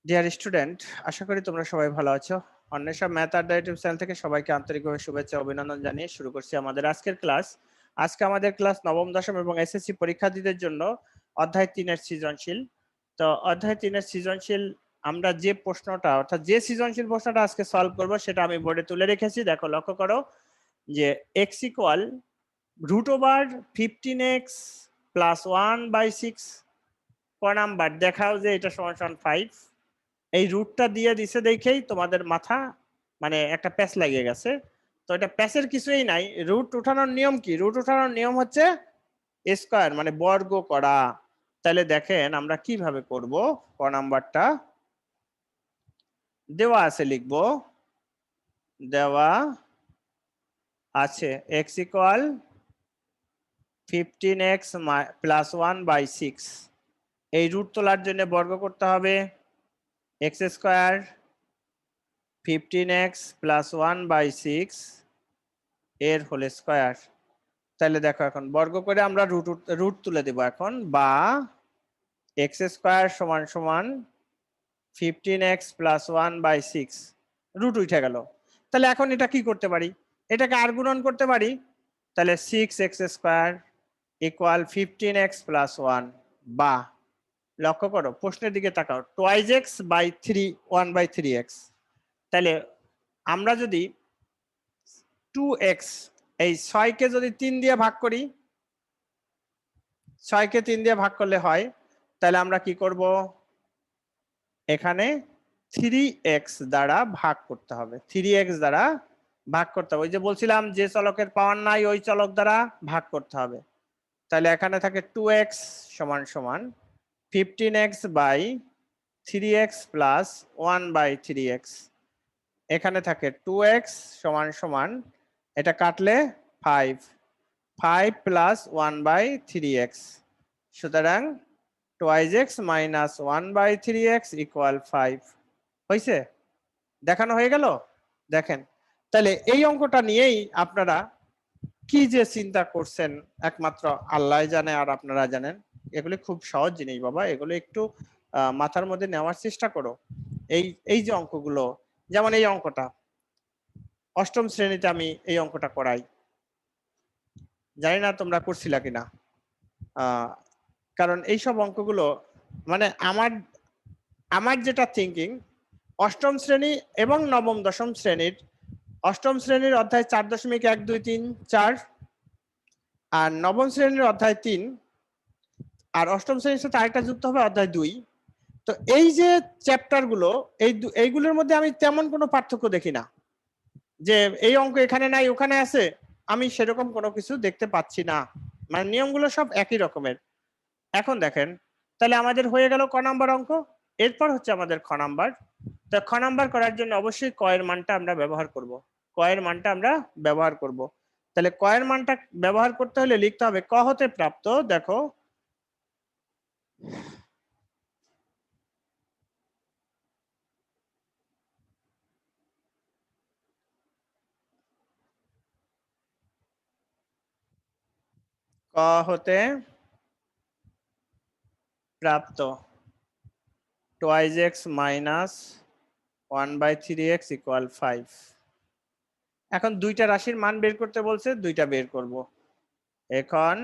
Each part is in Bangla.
ডিয়ার স্টুডেন্ট, আশা করি তোমরা সবাই ভালো আছো। অন্বেষা ম্যাথ আড্ডা ইউটিউব চ্যানেল থেকে সবাইকে আন্তরিকভাবে শুভেচ্ছা অভিনন্দন জানিয়ে শুরু করছি আমাদের আজকের ক্লাস। আজকে আমাদের ক্লাস নবম দশম এবং এসএসসি পরীক্ষার্থীদের জন্য অধ্যায় 3-এর সৃজনশীল। তো অধ্যায় 3-এর সৃজনশীল আমরা যে প্রশ্নটা অর্থাৎ যে সৃজনশীল প্রশ্নটা আজকে সলভ করব সেটা আমি বোর্ডে তুলে রেখেছি। দেখো, লক্ষ্য করো যে x ইকুয়াল √15x প্লাস 1/6 ক নাম্বার দেখাও যে এটা সমান সমান 5। এই রুটটা দিয়ে দিছে দেখেই তোমাদের মাথা মানে একটা প্যাচ লাগিয়ে গেছে। তো এটা প্যাচের কিছুই নাই। রুট উঠানোর নিয়ম কি? রুট উঠানোর নিয়ম হচ্ছে স্কয়ার মানে বর্গ করা। তাহলে দেখেন আমরা কিভাবে করব। ক নাম্বারটা দেওয়া আছে, লিখবো দেওয়া আছে x ইকুয়াল 15x প্লাস 1/6। এই রুট তোলার জন্য বর্গ করতে হবে x স্কয়ার 15x প্লাস 1/6 এর হোল স্কয়ার। তাহলে দেখো এখন বর্গ করে আমরা রুট তুলে দেব এখন, বা এক্স স্কয়ার সমান সমান 15x প্লাস 1/6 রুট উঠে গেল। তাহলে এখন এটা কি করতে পারি? এটাকে আর গুণন করতে পারি। তাহলে 6x square equal 15x plus 1, বা লক্ষ্য করো প্রশ্নের দিকে তাকাও, 2x/3 1/3x। তাহলে আমরা যদি 2x এই 6কে যদি 3 দিয়ে ভাগ করি, 6কে 3 দিয়ে ভাগ করলে হয়, তাহলে আমরা কি করব? এখানে 3x দ্বারা ভাগ করতে হবে। 3x দ্বারা ভাগ করতে হবে। ওই যে বলছিলাম যে চলকের পাওয়ার নাই ওই চলক দ্বারা ভাগ করতে হবে। তাহলে এখানে থাকে 2x সমান সমান 15x/3x প্লাস 1/3x। এখানে থাকে 2x সমান সমান, এটা কাটলে 5 প্লাস 1/3x। সুতরাং 2x মাইনাস 1/3x ইকুয়াল 5 হয়েছে। দেখানো হয়ে গেল। দেখেন, তাহলে এই অঙ্কটা নিয়েই আপনারা কি যে চিন্তা করছেন একমাত্র আল্লাহ জানে আর আপনারা জানেন। এগুলি খুব সহজ জিনিস বাবা, এগুলো একটু মাথার মধ্যে নেওয়ার চেষ্টা করো। এই যে অঙ্কগুলো, যেমন এই অঙ্কটা অষ্টম শ্রেণীতে আমি এই অঙ্কটা করাই, জানি না তোমরা করছিলা কিনা। কারণ এইসব অঙ্কগুলো মানে আমার যেটা থিঙ্কিং, অষ্টম শ্রেণী এবং নবম দশম শ্রেণীর, অষ্টম শ্রেণীর অধ্যায় 4.1 2 3 4 আর নবম শ্রেণীর অধ্যায় 3, আর অষ্টম শ্রেণীর সাথে আরেকটা যুক্ত হবে অধ্যায় 2। তো এই যে চ্যাপ্টার গুলো, এইগুলোর মধ্যে আমি তেমন কোনো পার্থক্য দেখি না যে এই অঙ্ক এখানে নাই ওখানে আছে, আমি সেরকম কোনো কিছু দেখতে পাচ্ছি না। মানে নিয়মগুলো সব একই রকমের। এখন দেখেন, তাহলে আমাদের হয়ে গেল ক নাম্বার অঙ্ক। এরপর হচ্ছে আমাদের খ নাম্বার। তো খ নাম্বার করার জন্য অবশ্যই ক এর মানটা আমরা ব্যবহার করব। ক এর মানটা আমরা ব্যবহার করব। তাহলে ক এর মানটা ব্যবহার করতে হলে লিখতে হবে ক হতে প্রাপ্ত। দেখো, ক হতে প্রাপ্ত 2x মাইনাস 1/3x ইকুয়াল 5। এখন দুইটা রাশির মান বের করতে বলছে, দুইটা বের করব। এখন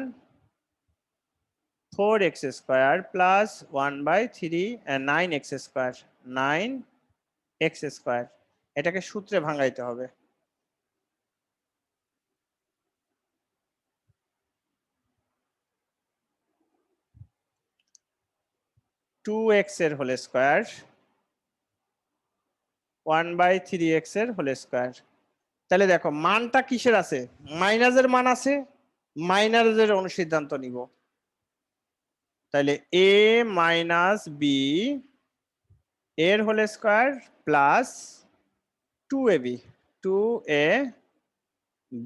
4x square plus 1/3 9x square 9x square, এটাকে সূত্রে ভাঙাইতে হবে। টু এক্স এর হোল স্কয়ার 1/3x এর হোল স্কয়ার। তাহলে দেখো মানটা কিসের আছে? মাইনাসের মান আছে, মাইনাসের অনুসিদ্ধান্ত নিব। তাহলে a মাইনাস বি এর whole square plus 2ab 2ab,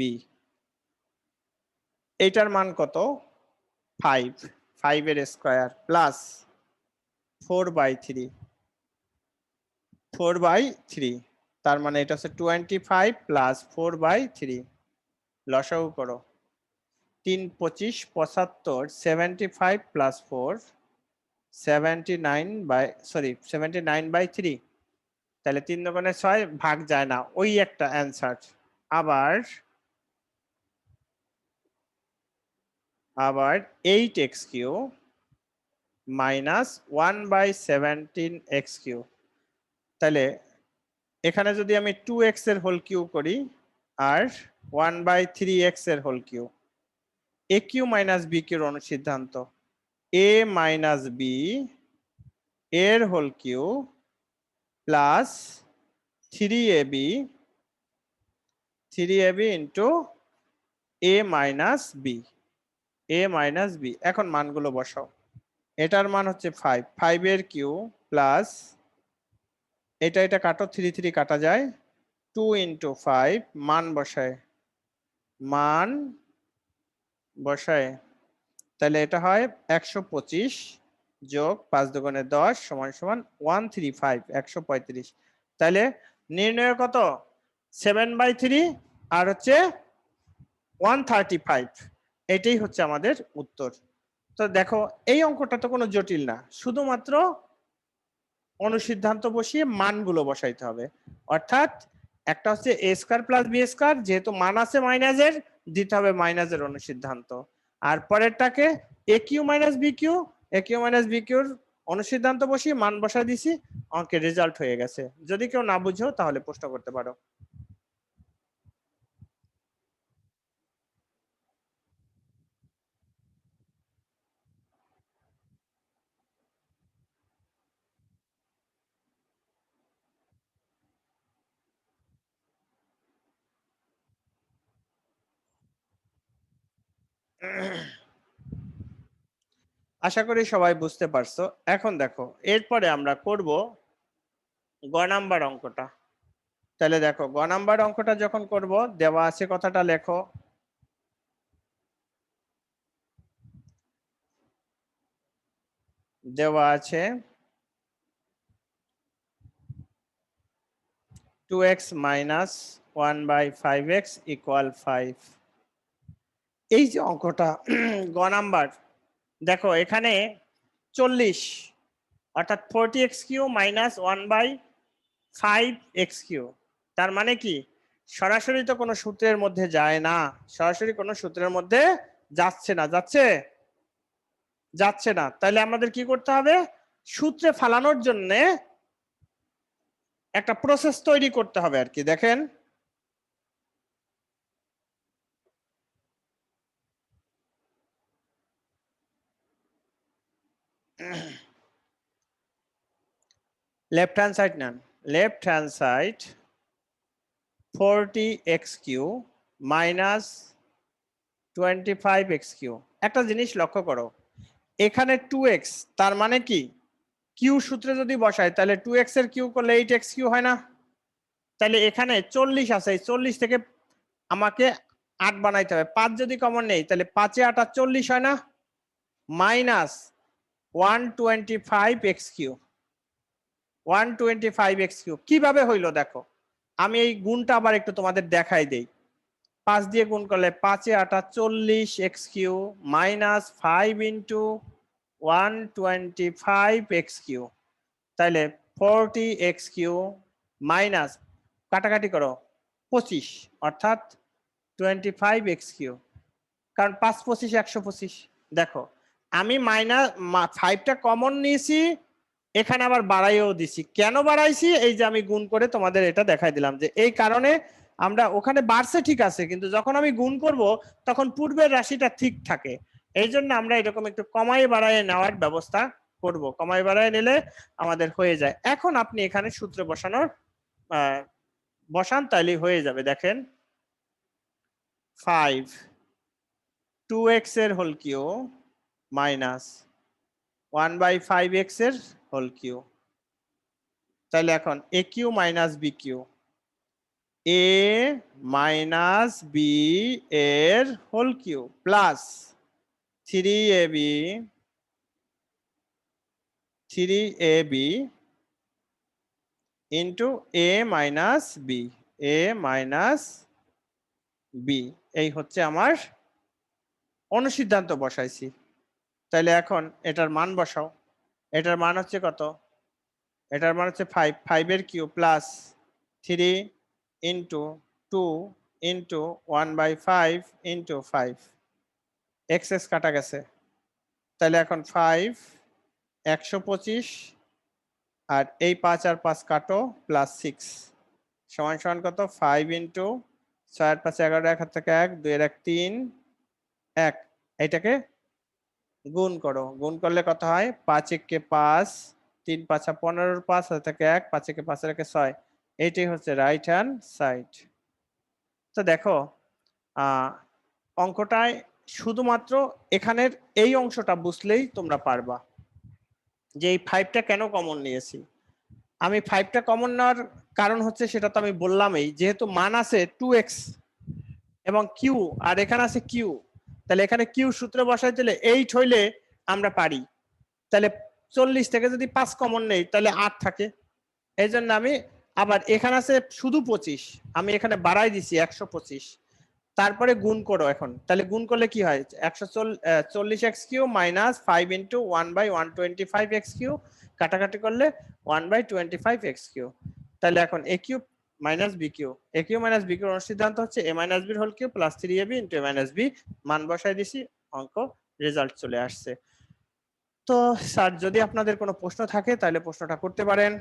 এইটার মান কত? 5 এর স্কয়ার প্লাস 4/3 তার মানে এটা হচ্ছে 25 প্লাস 4/3। লসাগু করো, 3 25 75 75 প্লাস 4 79/3, তাহলে 3 দোকানে 6 ভাগ যায় না, ওই একটা অ্যান্সার। আবার 8x³ - 1/17x³। তাহলে এখানে যদি আমি 2x এর হোল কিউ করি আর 1/3x এর হোল কিউ, AQ - BQ এর অনুসিদ্ধান্ত A - B এর whole cube plus 3AB into A - B, এখন মানগুলো বসাও। এটার মান হচ্ছে 5, 5 এর কিউ প্লাস এটা কাটো, 3 3 কাটা যায়, 2 ইন্টু 5, মান বসায় তাহলে এটা হয় 125 যোগ 5 দুগুণে 10 সমান সমান 135, 135। তাহলে নির্ণয় কত? 7/3 আর হচ্ছে 135। এটাই হচ্ছে আমাদের উত্তর। তো দেখো এই অঙ্কটা তো কোনো জটিল না, শুধুমাত্র অনুসিদ্ধান্ত বসিয়ে মানগুলো বসাইতে হবে। অর্থাৎ একটা হচ্ছে a² + b², যেহেতু মান আছে মাইনাসের, দিতে হবে মাইনাসের অনুসিদ্ধান্ত। আর পরেরটাকে AQ - BQ এর অনুসিদ্ধান্ত বসিয়ে মান বসাই দিছি, অঙ্কের রেজাল্ট হয়ে গেছে। যদি কেউ না বুঝো তাহলে প্রশ্ন করতে পারো। আশা করি সবাই বুঝতে পারছো। এখন দেখো এরপরে আমরা করব গ নাম্বার অঙ্কটা। তাহলে দেখো গ নাম্বার অঙ্কটা যখন করব, দেওয়া আছে কথাটা লেখো। দেওয়া আছে 2x - 1/5x = 5। এই যে অঙ্কটা গ নাম্বার, দেখো এখানে 40 অর্থাৎ 40x³ - 1/5x³। তার মানে কি সরাসরি তো কোনো সূত্রের মধ্যে যায় না, সরাসরি কোনো সূত্রের মধ্যে যাচ্ছে না। তাহলে আমাদের কি করতে হবে? সূত্রে ফালানোর জন্য একটা প্রসেস তৈরি করতে হবে আর কি। দেখেন লেফট হ্যান্ড সাইড নেন, left hand side 40x³ - 25x³। একটা জিনিস লক্ষ্য করো, এখানে 2x, তার মানে কি কিউ সূত্রে যদি বসাই তাহলে 2x এর কিউ করলে 8x³ হয় না? তাহলে এখানে 40 আছে, 40 থেকে আমাকে 8 বানাইতে হবে। 5 যদি কমন নেই তাহলে 5 এ 8 40 হয় না? Minus 125x³। 125x³ কিভাবে হইলো দেখো, আমি এই গুণটা আবার একটু তোমাদের দেখাই দেই। 5 দিয়ে গুণ করলে 5 এ 8 40x³ মাইনাস 5 ইন্টু 125x³, তাহলে 40x³ মাইনাস কাটাকাটি করো 25 অর্থাৎ 25x³, কারণ 5 25 125। দেখো আমি মাইনাস 5টা কমন নিয়েছি, এখানে আবার বাড়াইও দিছি। কেন বাড়াইছি? এই যে আমি গুণ করে তোমাদের এটা দেখাই দিলাম যে এই কারণে আমরা ওখানে বাড়ছে ঠিক আছে, কিন্তু যখন আমি গুণ করব তখন পূর্বের রাশিটা ঠিক থাকে। এই জন্য আমরা এরকম একটু কমাই বাড়াই নেওয়ার ব্যবস্থা করব। কমাই বাড়াই নিলে আমাদের হয়ে যায়। এখন আপনি এখানে সূত্র বসান, তাইলে হয়ে যাবে। দেখেন 5 2x এর হোল কিউ মাইনাস 1/5x এর হোল কিউ। তাহলে এখন AQ - BQ, A - B এর whole cube plus 3AB into A - B, এই হচ্ছে আমার অনুসিদ্ধান্ত বসাইছি। তাহলে এখন এটার মান বসাও। এটার মান হচ্ছে কত? এটার মান হচ্ছে 5, 5 এর cube plus 3 into 2 into 1/5 into 5, excess কাটা গেছে। তাহলে এখন 5 125 আর এই 5 আর 5 কাটো প্লাস 6 সমান সমান কত? 5 ইন্টু 6 আর 5 11, 1 হাত থেকে 1, 2 এর 1 3 1, এইটাকে গুণ করো, গুণ করলে কত হয়? 5 একে 5, 3 5 15, 5 হাত থেকে 1, 5 একে 5 আর 1 6, এইটাই হচ্ছে রাইট হ্যান্ড সাইড। তো দেখো অঙ্কটায় শুধুমাত্র এখানের এই অংশটা বুঝলেই তোমরা পারবা যে এই 5টা কেন কমন নিয়েছি। আমি 5টা কমন নেওয়ার কারণ হচ্ছে সেটা তো আমি বললামই, যেহেতু মান আছে 2x এবং কিউ আর এখানে আছে কিউ, তাহলে এখানে কিউ সূত্র বসাই দিলে 8 হইলে আমরা পারি। তাহলে 40 থেকে যদি 5 কমন নেই তাহলে 8 থাকে। এই জন্য আমি আবার এখানে আছে শুধু 25, আমি এখানে বাড়াই দিছি 125, তারপরে গুণ করো এখন। তাহলে গুণ করলে কি হয়? 140x³ মাইনাস 5 ইন্টু 1/125x³ কাটাকাটি করলে 1/25x³। তাহলে এখন a cube minus B cube, a cube minus B cube সিদ্ধান্ত হচ্ছে a minus B whole cube plus 3ab into a minus B, মান বসাই দিছি, অঙ্ক রেজাল্ট চলে আসছে। তো স্যার যদি আপনাদের কোনো প্রশ্ন থাকে তাহলে প্রশ্নটা করতে পারেন।